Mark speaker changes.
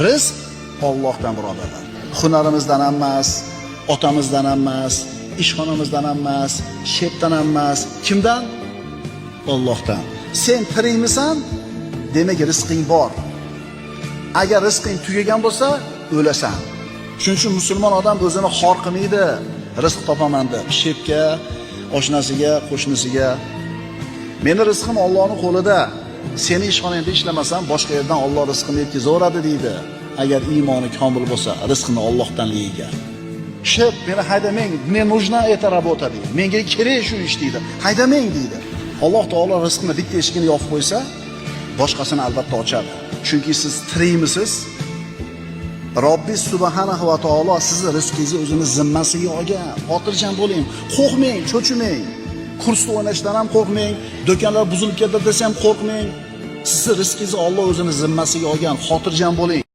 Speaker 1: Rizq Allohdan birodarlar. Hunarimizdan emas, otamizdan emas, ishxonamizdan emas, shepdan emas. Kimdan? Allohdan. Sen tirikmisan? Demak rizqing bor. Agar rizqing tugagan bo'lsa, o'lasan. Shuning uchun musulmon odam o'zini xor qilmaydi. Rizq topaman deb, shepga, oshnasiga, qo'shnisiga. Meni rizqim Allohning qo'lida. Seni ishxonangda ishlamasam, boshqa yerdan Alloh rizqini yetkazaveradi deydi. Agar iymoni komil bo'lsa, rizqini Allohdan yegan. Shep, meni haydamang, мне нужна эта работа deydi. Menga kerak shu ish deydi. Haydamang deydi. Alloh taolo rizqini bitta eshigini yopib qo'ysa, boshqasini albatta ochadi. Chunki siz tirikmisiz? Robbis subhanahu va taolo sizni rizqingizni o'zini zimmasiga olgan. Xotirjam bo'ling, qo'rqmang, cho'chimang. Kursda o'ynashdan ham qo'rqmang, do'konlar buzilib ketdi desam qo'rqmang. Sizni rizqingizni Alloh o'zini zimmasiga olgan. Xotirjam bo'ling.